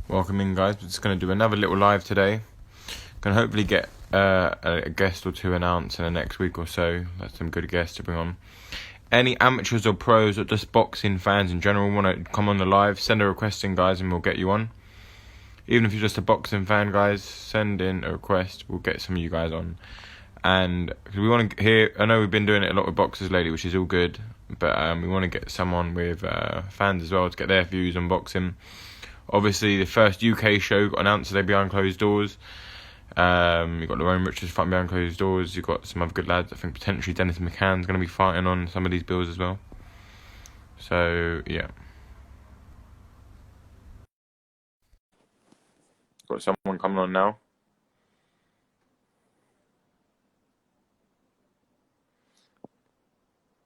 Welcome in, guys. We're just going to do another little live today. Going to hopefully get a guest or two announced in the next week or so. That's some good guests to bring on. Any amateurs or pros or just boxing fans in general want to come on the live, send a request in, guys, and we'll get you on. Even if you're just a boxing fan, guys, send in a request. We'll get some of you guys on. And cause we want to hear, I know we've been doing it a lot with boxers lately, which is all good, but we want to get someone with fans as well to get their views on boxing. Obviously, the first UK show got announced today behind closed doors. You've got Lowe fighting behind closed doors. You've got some other good lads. I think potentially Dennis McCann's going to be fighting on some of these bills as well. So, yeah. Got someone coming on now.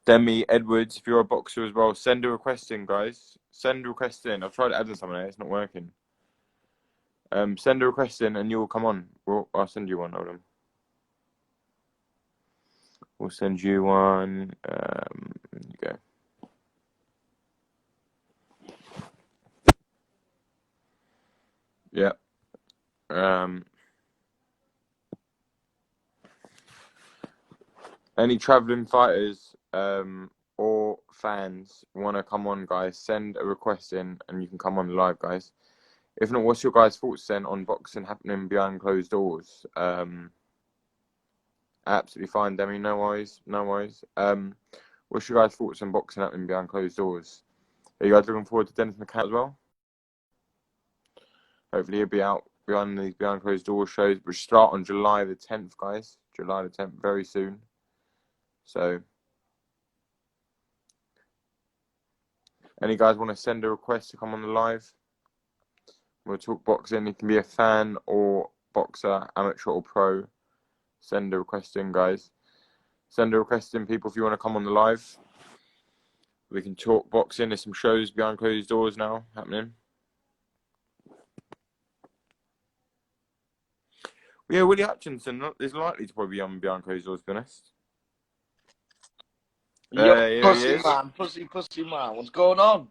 Demi Edwards, if you're a boxer as well, send a request in, guys. Send a request in. I've tried adding someone there. It's not working. Send a request in and you'll come on. I'll send you one. Hold on. We'll send you one. There you go. Yeah. Any travelling fighters or fans want to come on, guys, send a request in and you can come on live, guys. If not, what's your guys' thoughts then on boxing happening behind closed doors? Absolutely fine, Demi. No worries. No worries. What's your guys' thoughts on boxing happening behind closed doors? Are you guys looking forward to Dennis McCann as well? Hopefully he'll be out behind these behind closed doors shows, which start on July the 10th, guys. July the 10th, very soon. So, any guys want to send a request to come on the live? We'll talk boxing. You can be a fan or boxer, amateur or pro. Send a request in, guys. Send a request in, people, if you want to come on the live. We can talk boxing. There's some shows behind closed doors now happening. Yeah, Willie Hutchinson is likely to probably be on behind closed doors, to be honest. Yo, pussy man, what's going on?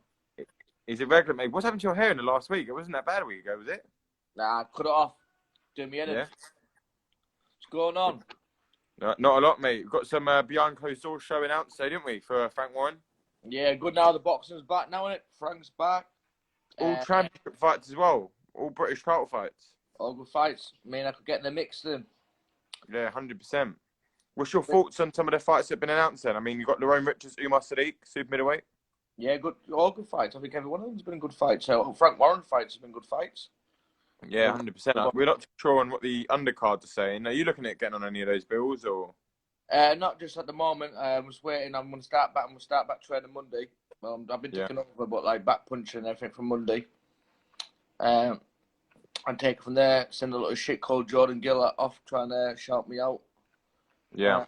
He's a regular, mate. What's happened to your hair in the last week? It wasn't that bad a week ago, was it? Nah, cut it off. Doing me head in. Yeah. What's going on? Not a lot, mate. We've got some behind closed doors show announced today, didn't we, for Frank Warren? Yeah, good now. The boxing's back now, innit? Frank's back. All championship fights as well. All British title fights. All good fights. I mean, I could get in the mix then. Yeah, 100%. What's your thoughts on some of the fights that have been announced then? I mean, you've got Lerone Richards, Umar Sadiq, super middleweight. Yeah, good. All good fights. I think every one of them's been good fights. So Frank Warren fights have been good fights. Yeah, 100%. We're not too sure on what the undercards are saying. Are you looking at getting on any of those bills or? Not just at the moment. I'm just waiting. I'm going to start back. Training Monday. I've been taking over, but like back punching and everything from Monday. And take it from there. Send a little shit called Jordan Gill off trying to shout me out. Yeah.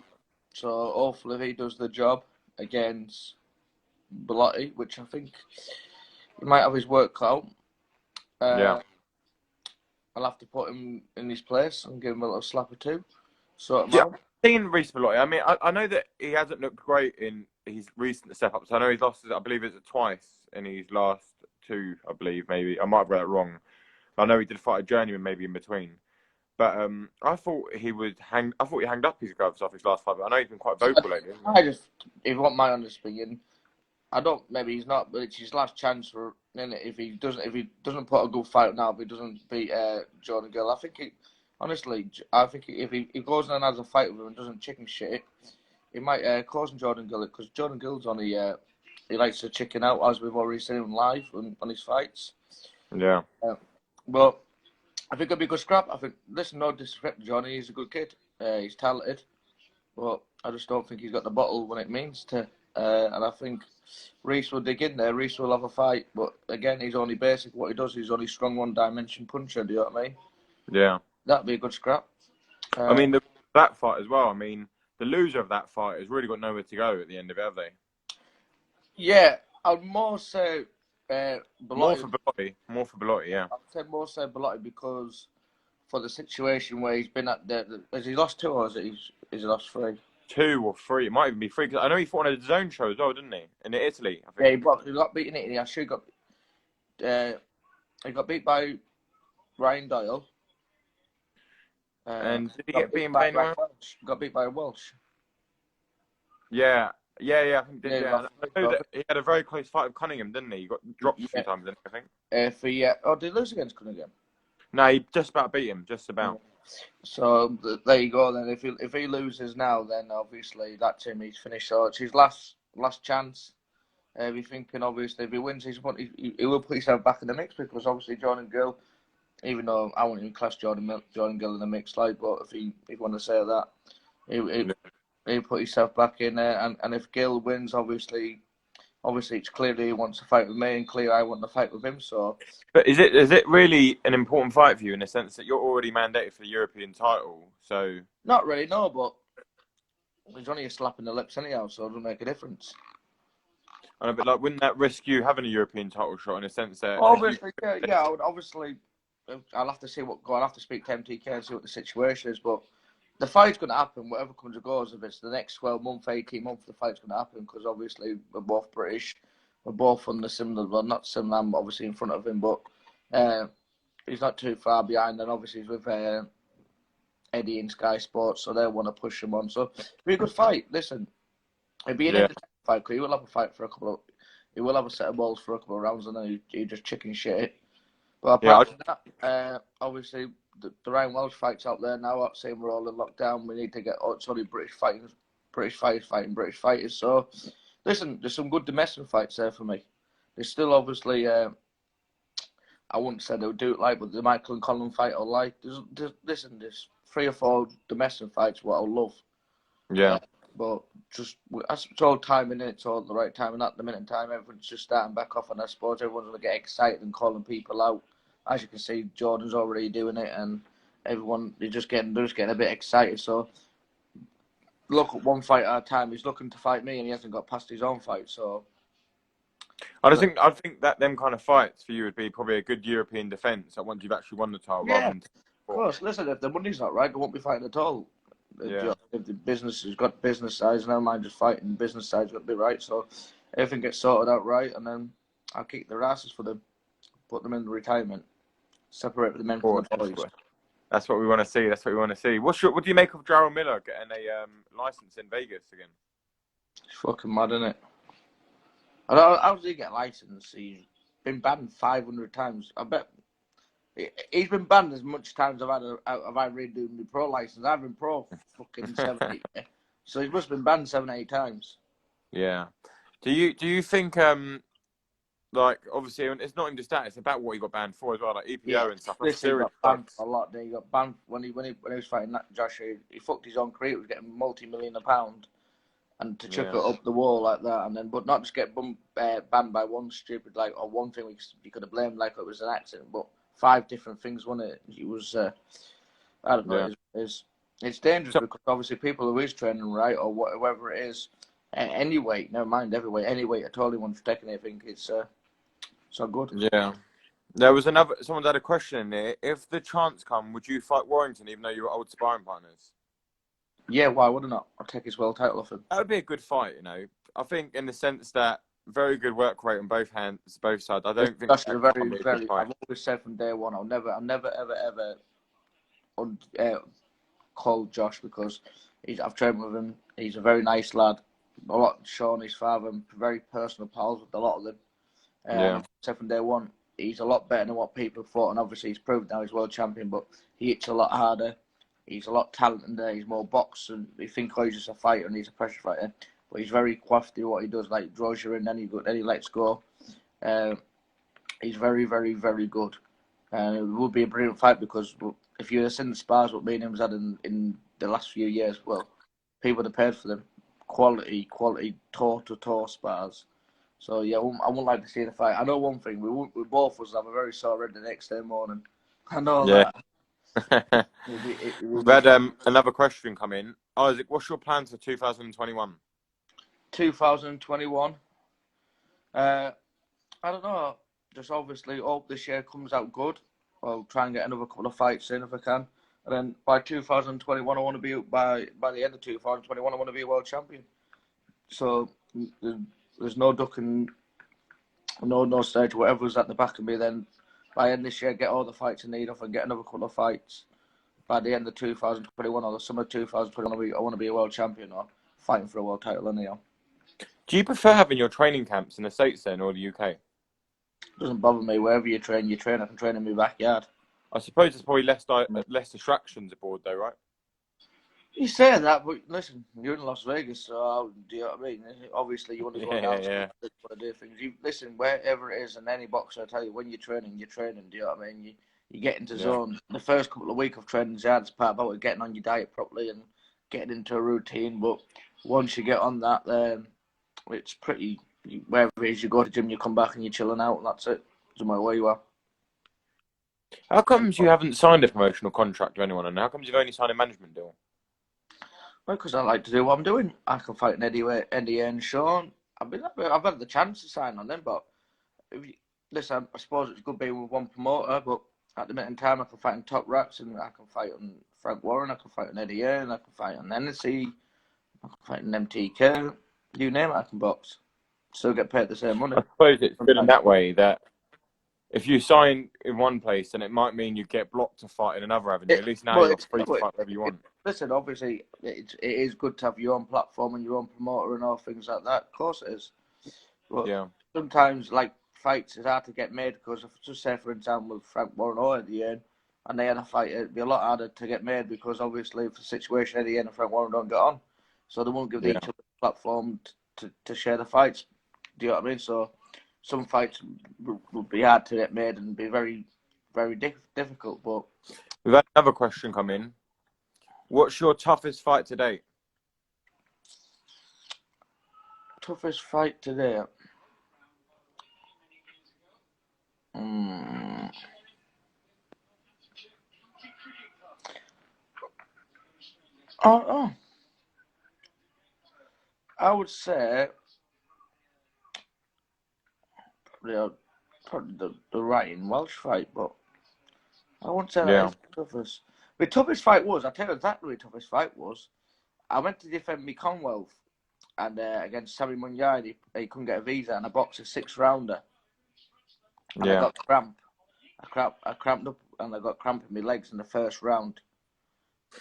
So hopefully he does the job against Bellotti, which I think he might have his work clout. Yeah. I'll have to put him in his place and give him a little slap or two. Sort him out. Seen Reece Bellotti. I mean, I know that he hasn't looked great in his recent step-ups. I know he's lost, I believe it's twice in his last two, I believe, maybe. I might have read it wrong. I know he did fight a journeyman maybe in between. But I thought he hanged up his gloves off his last fight. But I know he's been quite vocal lately. If you want my honest opinion, maybe he's not, but it's his last chance for. If he doesn't put a good fight now, if he doesn't beat Jordan Gill, I think if he goes in and has a fight with him and doesn't chicken shit, he might cause Jordan Gill because Jordan Gill's only he likes to chicken out, as we've already seen him live on his fights. Yeah. Well, I think it'll be a good scrap. I think, listen, no disrespect to Johnny, he's a good kid. He's talented. But I just don't think he's got the bottle when it means to. And I think Reece will dig in there. Reece will have a fight. But again, he's only basic. What he does, he's only strong one-dimension puncher. Do you know what I mean? Yeah. That'd be a good scrap. I mean, that fight as well. I mean, the loser of that fight has really got nowhere to go at the end of it, have they? Yeah, I'd more say Bellotti. More for Bellotti, yeah. I'd say more so Bellotti because for the situation where he's been at has he lost two or has he lost three? 2 or 3. It might even be 3 because I know he fought on a zone show as well, didn't he? In Italy, I think. Yeah, he got beaten in Italy. He got beat by Ryan Doyle. And did he get beaten by anyone? Got beat by a Welsh. Yeah. I think did. Yeah, I know that he had a very close fight with Cunningham, didn't he? He got dropped a few times, didn't he, I think. Oh, did he lose against Cunningham? No, he just about beat him, just about. So there you go. Then if he loses now, then obviously that's him. He's finished. So it's his last chance. We're thinking obviously if he wins, he will put himself back in the mix because obviously Jordan Gill, even though I wouldn't even class Jordan Gill in the mix, like, but if you want to say that, he put himself back in there. And if Gill wins, obviously it's clearly he wants to fight with me, and clearly I want to fight with him. So, but is it really an important fight for you in the sense that you're already mandated for the European title? So not really, no, but it's only a slap in the lips anyhow, so it doesn't make a difference. I know, but like, wouldn't that risk you having a European title shot in a sense that? Obviously, I would obviously. I'll have to see I'll have to speak to MTK and see what the situation is, but the fight's going to happen, whatever comes or goes. If it's the next 12 months, 18 months, the fight's going to happen because obviously we're both British. We're both on the similar, well, not similar, I'm obviously in front of him, but he's not too far behind. And obviously he's with Eddie in Sky Sports, so they want to push him on. So it'll be a good fight. Listen, it'll be an entertaining fight because he will have a fight for he will have a set of balls for a couple of rounds and then he just chicken shit. But apart from that, obviously, the Ryan Welsh fight's out there now. I'm saying we're all in lockdown. We need to get only British fighters fighting British fighters. So, listen, there's some good domestic fights there for me. There's still obviously, I wouldn't say they would do it like, but the Michael and Colin fight I like. There's 3 or 4 domestic fights what I love. Yeah. But just it's all timing, it's all at the right time, and at the minute in time, everyone's just starting back off, and I suppose everyone's going to get excited and calling people out. As you can see, Jordan's already doing it, and everyone they're just getting a bit excited. So look at one fight at a time. He's looking to fight me, and he hasn't got past his own fight. So I think that them kind of fights for you would be probably a good European defence. Like once you've actually won the title, rather than. Of course. Listen, if the money's not right, they won't be fighting at all. Yeah. If the business has got business sides, never mind just fighting. Business side's got to be right. So everything gets sorted out right, and then I'll kick their asses for them, put them in retirement, separate the men from the boys. That's what we want to see. What do you make of Jarrell Miller getting a license in Vegas again? It's fucking mad, isn't it? How does he get a license? He's been banned 500 times. I bet he's been banned as much times have I redoing my pro license. I've been pro fucking 7, 8. So he must have been banned 7, 8 times. Yeah. Do you think like obviously it's not even just that, it's about what he got banned for as well, like EPO and stuff. He got banned a lot. Then he got banned when he was fighting that Joshua. He fucked his own career. He was getting multi-million £1, and to chuck it up the wall like that, and then but not just get banned by one stupid or one thing you could have blamed like it was an accident, but 5 different things, wasn't it? It was I don't know. Yeah. It's dangerous because obviously people who is training right or whatever it is, any weight, never mind every weight, any weight at all, anyone's taking it, I think it's so good. Yeah. There was someone had a question in there. If the chance come, would you fight Warrington even though you were old sparring partners? Yeah, why wouldn't I? I'll take his world title off him. That would be a good fight, you know. I think in the sense that very good work rate on both sides. I don't think that's very. I've always said from day one, I'll never ever call Josh because I've trained with him. He's a very nice lad. A lot Sean, his father, very personal pals with a lot of them. Said from day one, he's a lot better than what people thought, and obviously he's proved now he's world champion. But he hits a lot harder. He's a lot talented there. He's more box, and you think he's just a fighter and he's a pressure fighter. But he's very crafty what he does. Like draws you in, then he lets go. He's very, very, very good. And it would be a brilliant fight because if you had seen the spars what me and him had in the last few years, well, people would have paid for them. Quality, toe-to-toe spars. So yeah, I wouldn't like to see the fight. I know one thing: we both of us have a very sore head the next day morning. I know that. We've had another question come in. Isaac, what's your plans for 2021? 2021. I don't know. Just obviously hope this year comes out good. I'll try and get another couple of fights in if I can. And then by 2021, I want to be by the end of 2021, I want to be a world champion. So there's no ducking, no stage. Whatever's at the back of me, then by end this year, get all the fights I need off and get another couple of fights. By the end of 2021 or the summer of 2021, I want to be a world champion or fighting for a world title anyhow. Do you prefer having your training camps in the States then, or the UK? Doesn't bother me. Wherever you train, you train. I can train in my backyard. I suppose there's probably less distractions abroad though, right? You say that, but listen, you're in Las Vegas, so do you know what I mean? Obviously, you want to go down Yeah. to want to do things. Listen, wherever it is, and any boxer, I tell you, when you're training. Do you know what I mean? You get into zone. The first couple of weeks of training is the hardest part about getting on your diet properly and getting into a routine. But once you get on that, then it's pretty. Wherever it is, you go to the gym, you come back and you're chilling out, and that's it. Doesn't matter where you are. How comes you haven't signed a promotional contract with anyone, and how comes you've only signed a management deal? Well, because I like to do what I'm doing. I can fight in Eddie and Sean. I've had the chance to sign on them, but listen, I suppose it's good being with one promoter, but at the minute in time, I can fight in Top Rats, and I can fight on Frank Warren, I can fight on Eddie and I can fight on NSC, I can fight on MTK. You name it, I can box. Still get paid the same money. I suppose it's good in that way that if you sign in one place, then it might mean you get blocked to fight in another avenue. At least now you're free to fight wherever you want. Listen, obviously, it is good to have your own platform and your own promoter and all things like that. Of course it is. But sometimes, like, fights is hard to get made because, if just say, for example, with Frank Warren or Eddie Hearn, and they had a fight, it'd be a lot harder to get made because, obviously, if the situation Eddie Hearn and Frank Warren don't get on, so they won't give each other a platform to share the fights. Do you know what I mean? So some fights would be hard to get made and be very, very difficult. But we've had another question come in. What's your toughest fight to date? Toughest fight today? I would say probably the Ryan Welsh fight, but I wouldn't say that is the toughest. My toughest fight was, I'll tell you exactly what my toughest fight was. I went to defend my Commonwealth and against Sammy Munyard, he couldn't get a visa, and I boxed a 6-rounder. And I got cramp. I cramped up and I got cramp in my legs in the first round.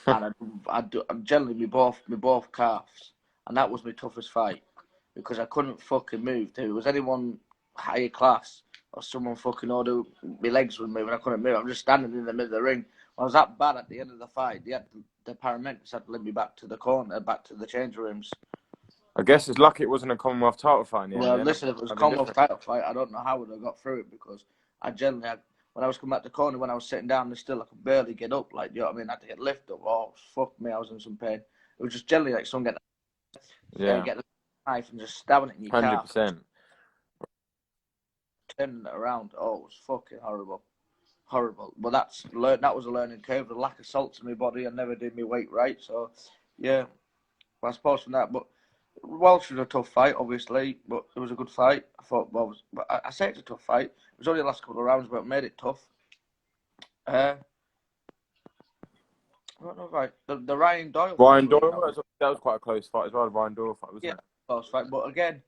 And I'm generally me both calves, and that was my toughest fight because I couldn't fucking move. If it was anyone higher class or someone fucking older, my legs would move and I couldn't move. I'm just standing in the middle of the ring. I was that bad at the end of the fight. The paramedics had to lead me back to the corner, back to the change rooms. I guess it's lucky it wasn't a Commonwealth title fight. Well, listen, if it was a Commonwealth title fight, I don't know how I would have got through it because I generally had. When I was coming back to the corner, when I was sitting down, I could barely get up. Like, you know what I mean? I had to get lifted up. Oh, fuck me, I was in some pain. It was just generally like someone get the knife and just stabbing it in your calf. 100%. Turning it around. Oh, it was fucking horrible. Horrible. But that was a learning curve. The lack of salt in my body. I never did my weight right. So, yeah. Well, I suppose from that. But Welsh was a tough fight, obviously, but it was a good fight. I thought, I say it's a tough fight. It was only the last couple of rounds, but it made it tough. I don't know, right? The Ryan Doyle. Ryan Doyle, that was quite a close fight as well. The Ryan Doyle fight, wasn't it? Close fight. But again,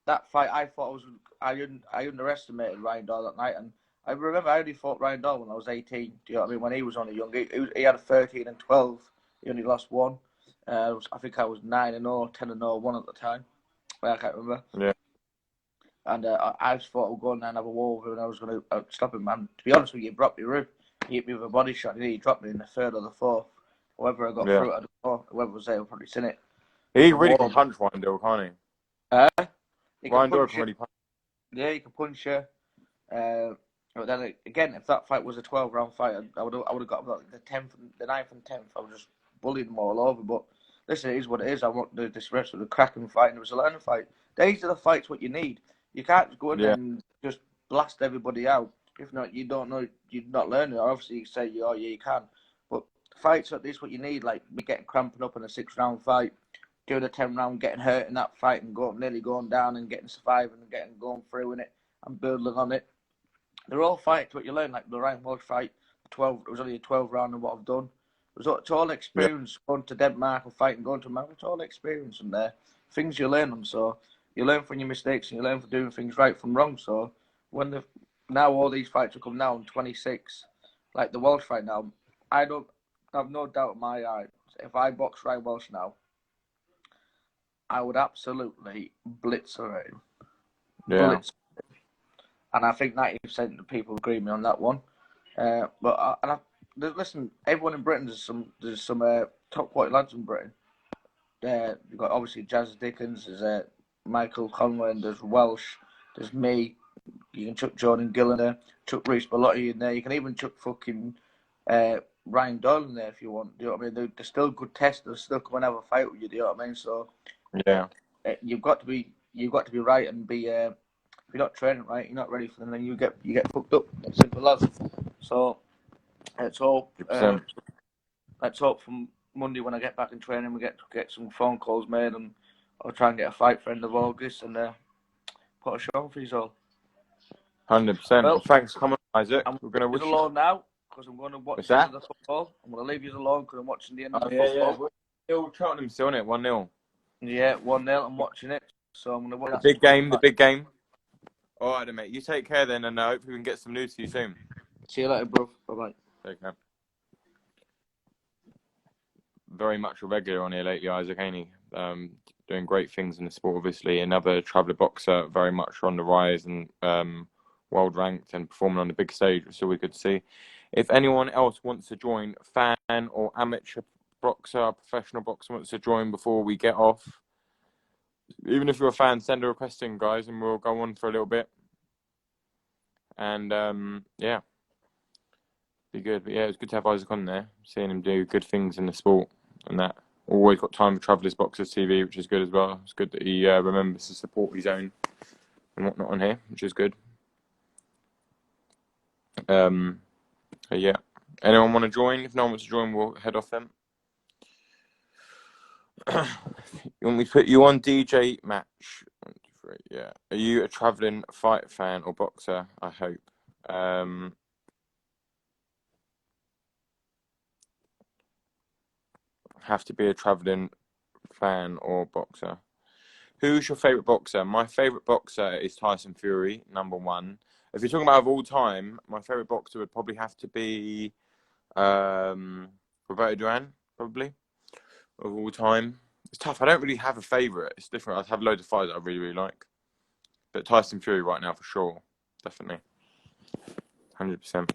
that fight, I thought I underestimated Ryan Doyle that night, and I remember I only fought Ryan Doyle when I was 18. Do you know what I mean? When he was only young, he had a 13 and 12. He only lost one. I think I was 9-0, 10-0, 1 at the time. I can't remember. Yeah. And I just thought I would go in there and have a war with him, and I was going to stop him, man. To be honest with you, he broke my rib. He hit me with a body shot, and he dropped me in the third or the fourth. Whoever I got through it, I don't know. Whoever was there, I've probably seen it. He really can punch Ryan Doyle, can't he? Ryan Doyle can really punch. Yeah, he can punch you. But then again, if that fight was a 12-round fight, I would have got the 10th, the 9th and 10th. I would just bullied them all over. But listen, it is what it is. I want to do this rest of the cracking fight, and it was a learning fight. These are the fights what you need. You can't just go in there and just blast everybody out. If not, you don't know, you're not learning. Obviously, you say, oh, yeah, you can. But fights like this, what you need, like me getting cramping up in a 6-round fight, doing a 10-round, getting hurt in that fight and nearly going down and getting surviving and going through in it and building on it. They're all fights what you learn, like the Ryan Walsh fight, it was only a 12-round and what I've done. It's all experience, going to Denmark and fighting, going to America, it's all experience in there. Things you learn on, so you learn from your mistakes and you learn from doing things right from wrong. So when now all these fights will come now in 26, like the Welsh fight now. I have no doubt in my eyes. If I box Ryan Welsh now, I would absolutely blitz her him. Yeah. Blitz. And I think 90% of people agree with me on that one. Listen, everyone in Britain, there's some top quality lads in Britain. You've got obviously Jazz Dickens, there's Michael Conway, and there's Welsh, there's me. You can chuck Jordan Gill in there, chuck Reece Bellotti in there. You can even chuck fucking Ryan Doyle in there if you want. Do you know what I mean? They're still good tests. They're still coming have a fight with you. Do you know what I mean? So Yeah. you've got to be right and be. If you're not training right, you're not ready for them, then you get fucked up. It's simple as. So let's hope. 100%. Let's hope from Monday when I get back in training, we get some phone calls made, and I'll try and get a fight for end of August and put a show on for you all. 100%. Well, thanks for coming, Isaac. We're going to wish you alone now because I'm going to watch the end of the football. I'm going to leave you alone because I'm watching the end of the football. Yeah. Still Cheltenham still in it, 1-0. Yeah, 1-0. I'm watching it, so I'm going to watch the big game. All right, then, mate. You take care then, and hopefully we can get some news to you soon. See you later, bro. Bye-bye. Take care. Very much a regular on here lately, Isaac, ain't he? Doing great things in the sport, obviously. Another traveller boxer, very much on the rise and world ranked and performing on the big stage, which is always good to see. If anyone else wants to join, fan or amateur boxer, professional boxer wants to join before we get off, even if you're a fan, send a request in, guys, and we'll go on for a little bit. And yeah, be good. But yeah, it's good to have Isaac on there, seeing him do good things in the sport and that. Always got time for Travellers Boxers TV, which is good as well. It's good that he remembers to support his own and whatnot on here, which is good. Yeah. Anyone want to join? If no one wants to join, we'll head off then. You want me to put you on DJ match? 1, 2, 3. Yeah. Are you a travelling fight fan or boxer? I hope. Have to be a travelling fan or boxer. Who's your favourite boxer? My favourite boxer is Tyson Fury, #1. If you're talking about of all time, my favourite boxer would probably have to be Roberto Duran, probably, of all time. It's tough. I don't really have a favourite. It's different. I have loads of fighters that I really, really like. But Tyson Fury right now for sure. Definitely. 100%.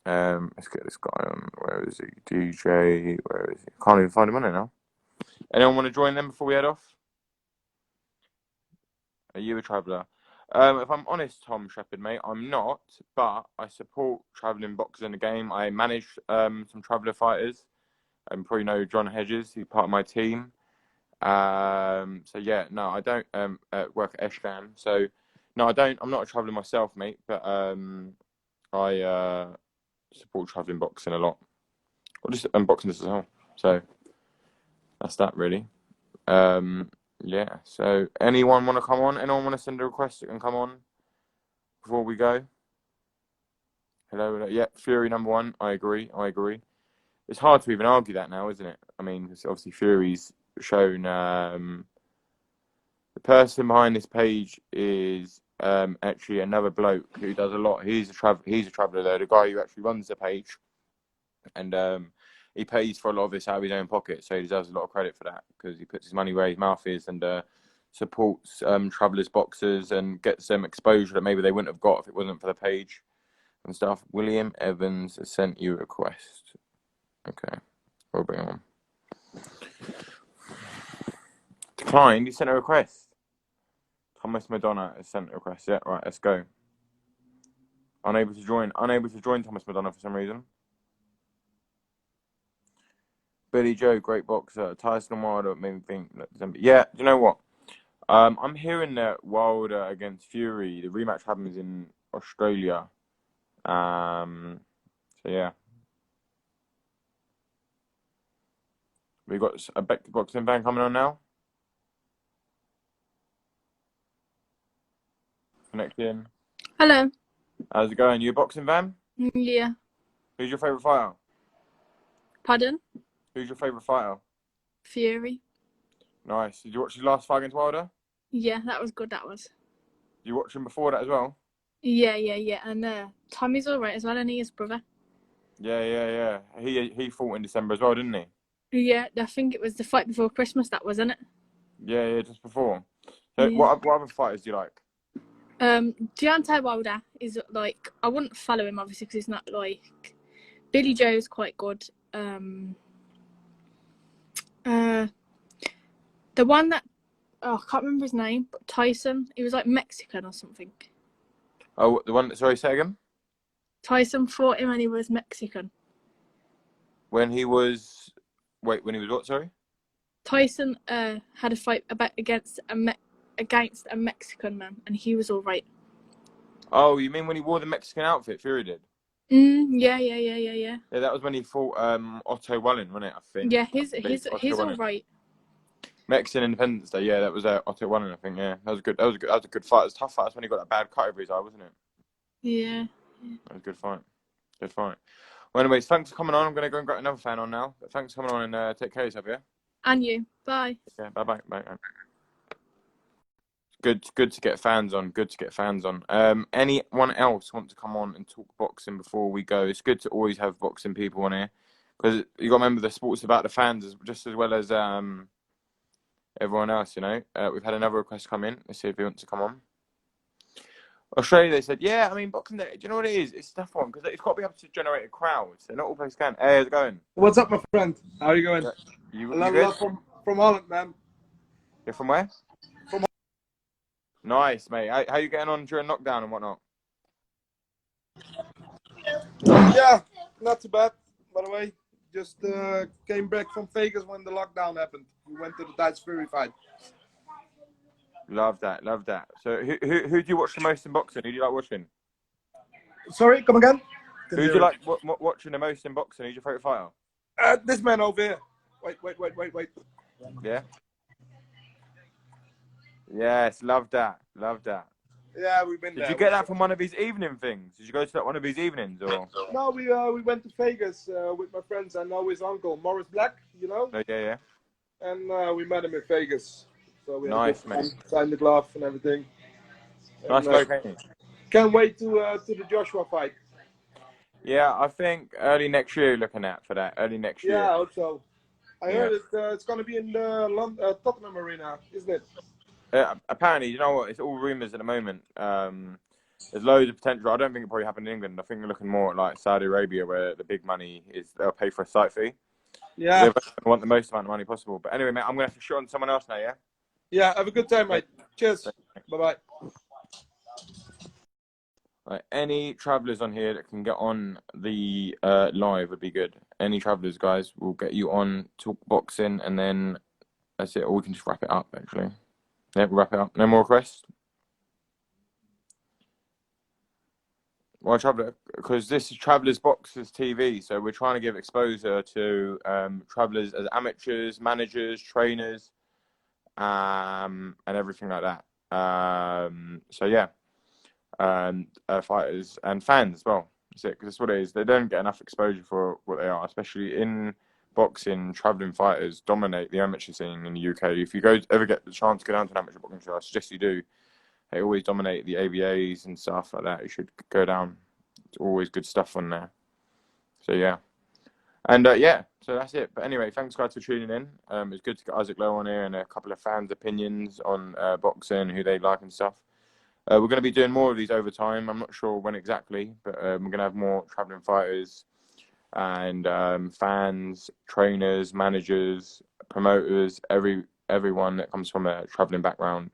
Let's get this guy on. Where is he? DJ. Where is he? Can't even find him on it now. Anyone want to join them before we head off? Are you a traveller? If I'm honest, Tom Shepherd, mate, I'm not. But I support travelling boxers in the game. I manage some traveller fighters. You probably know John Hedges. He's part of my team. So yeah, no, I don't work at Eshdan. So no, I don't. I'm not a traveller myself, mate. But I support travelling boxing a lot, or just unboxing this as well. So that's that really. Yeah. So anyone want to come on? Anyone want to send a request that can come on before we go? Hello. Yeah, Fury #1. I agree. It's hard to even argue that now, isn't it? I mean, obviously Fury's shown. The person behind this page is actually another bloke who does a lot. He's a traveller though. The guy who actually runs the page, and he pays for a lot of this out of his own pocket, so he deserves a lot of credit for that because he puts his money where his mouth is and supports travellers boxers and gets them exposure that maybe they wouldn't have got if it wasn't for the page and stuff. William Evans has sent you a request. Okay, we'll bring him on. Declined. You sent a request. Thomas Madonna has sent a request. Yeah, right. Let's go. Unable to join Thomas Madonna for some reason. Billy Joe, great boxer. Tyson Wilder made me think. Yeah, do you know what? I'm hearing that Wilder against Fury, the rematch happens in Australia. So yeah. We got a boxing fan coming on now. Connecting. Hello. How's it going? You a boxing fan? Yeah. Who's your favourite fighter? Pardon? Who's your favourite fighter? Fury. Nice. Did you watch his last fight against Wilder? Yeah, that was good, that was. Did you watch him before that as well? Yeah. And Tommy's all right as well, and his brother. Yeah. He fought in December as well, didn't he? Yeah, I think it was the fight before Christmas, that wasn't it? Yeah, just before. So Yeah. what other fighters do you like? Deontay Wilder is like, I wouldn't follow him obviously because he's not like. Billy Joe's quite good. The one that, I can't remember his name, but Tyson. He was like Mexican or something. Oh, the one. Sorry, say again. Tyson fought him and he was Mexican. When he was what? Sorry. Tyson had a fight against a Mexican man, and he was all right. Oh, you mean when he wore the Mexican outfit? Fury did. Yeah. Yeah, that was when he fought Otto Wallin, wasn't it? I think. Yeah, he's all right. Mexican Independence Day. Yeah, that was Otto Wallin, I think. Yeah, that was good. That was a good fight. It was a tough fight. That's when he got that bad cut over his eye, wasn't it? Yeah. That was a good fight. Good fight. Well, anyways, thanks for coming on. I'm gonna go and get another fan on now. But thanks for coming on and take care of yourself. Yeah. And you. Bye. Yeah. Bye. Good to get fans on. Anyone else want to come on and talk boxing before we go? It's good to always have boxing people on here because you got to remember the sport's about the fans just as well as everyone else. You know, we've had another request come in. Let's see if he wants to come on. Australia, they said, yeah. I mean, Boxing Day. Do you know what it is? It's a tough one because it's got to be able to generate a crowd. So not all places can. Hey, how's it going? What's up, my friend? How are you going? You Love good? from Holland, man. You're from where? From. Nice, mate. How you getting on during lockdown and whatnot? Yeah, not too bad. By the way, just came back from Vegas when the lockdown happened. We went to the Dutch Fury fight. Love that. So who do you watch the most in boxing? Who do you like watching? Sorry, come again? Who do you like watching the most in boxing? Who's your favourite fighter? This man over here. Wait. Yeah. Yes, love that. Yeah, we've been there. Did you get that from one of his evening things? Did you go to that one of his evenings or? No, we went to Vegas with my friends. I know his uncle, Morris Black, you know? Oh, yeah. And we met him in Vegas. So we Nice, mate. signed the glove and everything. Nice bloke, ain't he? Can't wait to the Joshua fight. Yeah, I think early next year looking at for that. Early next year. Yeah, I hope so. I heard it's going to be in the Tottenham Arena, isn't it? Apparently, you know what? It's all rumours at the moment. There's loads of potential. I don't think it'll probably happen in England. I think they're looking more at like Saudi Arabia, where the big money is. They'll pay for a site fee. Yeah. They want the most amount of money possible. But anyway, mate, I'm going to have to shoot on someone else now, yeah? Yeah, have a good time, mate. Cheers. Bye-bye. Right, any travellers on here that can get on the live would be good. Any travellers, guys, we'll get you on, talk boxing, and then that's it. Or we can just wrap it up, actually. Yeah, we'll wrap it up. No more requests? Well, traveller, because this is Travellers Boxers TV, so we're trying to give exposure to travellers as amateurs, managers, trainers, and everything like that. So yeah, fighters and fans as well. That's it, because that's what it is. They don't get enough exposure for what they are, especially in boxing. Travelling fighters dominate the amateur scene in the UK. If you ever get the chance to go down to an amateur boxing show, I suggest you do. They always dominate the ABAs and stuff like that. You should go down. It's always good stuff on there. So yeah. And yeah, so that's it. But anyway, thanks guys for tuning in. It's good to get Isaac Lowe on here and a couple of fans' opinions on boxing, who they like and stuff. We're going to be doing more of these over time. I'm not sure when exactly, but we're going to have more travelling fighters and fans, trainers, managers, promoters, everyone that comes from a travelling background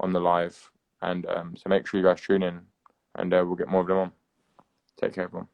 on the live. And so make sure you guys tune in, and we'll get more of them on. Take care, everyone.